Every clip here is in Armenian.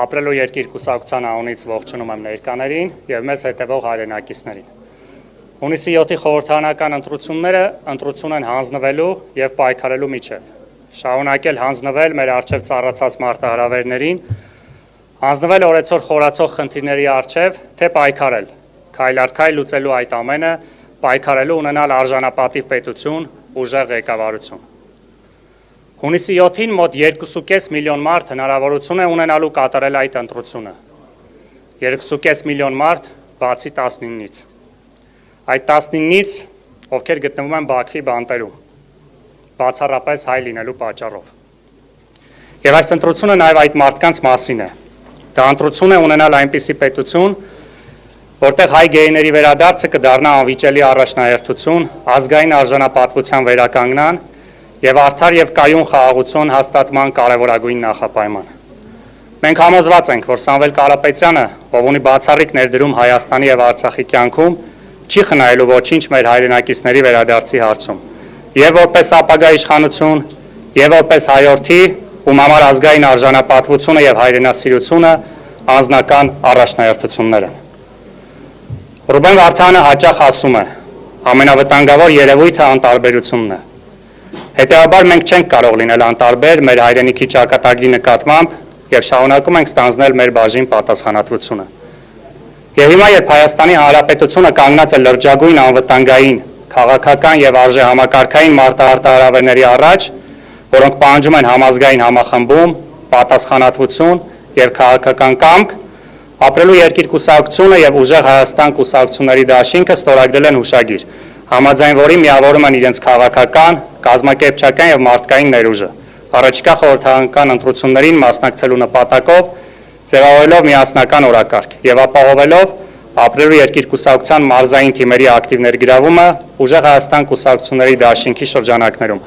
Ապրելու երկիր կուսակցության անունից ողջունում եմ ներկաներին եւ մեզ հետևող հայրենակիցներին։ Հունիսի 7-ի խորհրդարանական ընտրությունները ընտրություն են հանձնվելու եւ պայքարելու միջև։ Շարունակել հանձնվել մեր առջև ծառացած մարտահրավերներին, հանձնվել օրեցօր խորացող խնդիրների առջև, թե պայքարել, քայլ առ քայլ լուծելու այդ ամենը, պայքարելու ունենալ արժանապատիվ պետություն, ուժեղ ղեկավարություն։ Հունիսի 7-ին մոտ 2.5 միլիոն մարդ հնարավորություն է ունենալու կատարել այդ ընտրությունը։ 2.5 միլիոն մարդ բացի 19-ից։ Այդ 19-ից, ովքեր գտնվում են Բաքվի բանտերում, բացառապես հայ լինելու պատճառով։ Եվ այս ընտրությունը նաև այդ մարդկանց մասին է։ Դա ընտրություն է ունենալ այնպիսի պետություն, որտեղ հայ գեիների վերադարձը կդառնա անվիճելի առաջնահերթություն, ազգային արժանապատվության վերականգնան եւ արդար եւ կայուն խաղաղություն հաստատման կարևորագույն նախապայման։ Մենք համոզված ենք, որ Սամվել Կարապետյանը, ով ունի բացառիկ ներդրում Հայաստանի եւ Արցախի կյանքում, չի խնայելու ոչինչ մեր հայրենակիցների վերադարձի հարցում։ Եվ որպես ապագա իշխանություն, եւ որպես հայորդի, ում համար ազգային արժանապատվությունը եւ հայրենասիրությունը անձնական առաջնահերթություններ են։ Ռուբեն Վարդանը հաճախ ասում է. ամենավտանգավոր երևույթը անտարբերությունն է։ Հետևաբար մենք չենք կարող լինել անտարբեր մեր հայրենիքի ճակատագրի նկատմամբ եւ շարունակում ենք ստանձնել մեր բաժին պատասխանատվությունը։ Եվ հիմա, երբ Հայաստանի Հանրապետությունը կանգնած է լրջագույն անվտանգային, քաղաքական եւ արժեհամակարգային մարտահրավերների առաջ, որոնք պահանջում են համազգային համախմբում, պատասխանատվություն եւ քաղաքական կամք, ապրելու երկիր կուսակցությունը եւ ուժեղ Հայաստան կուսակցությունների դաշինքը ստորագրել են հուշագիր, համաձայն որի միավորում են իրենց քաղաքական, կազմակերպչական եւ մարդկային ներուժը, առաջիկա խորհրդարանական ընտրություններին մասնակցելու նպատակով ձևավորելով միասնական օրակարգ եւ ապահովելով ապրելու երկիր կուսակցության մարզային թիմերի ակտիվ ներգրավումը ուժեղ Հայաստան կուսակցությունների դաշինքի շրջանակներում,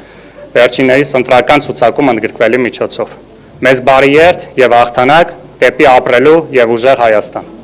վերջիններիս ընտրական ցուցակում ընդգրկվելու միջոցով։ Մեզ բարի երթ եւ հաղթանակ դեպի ապրելու եւ ուժեղ Հայաստան։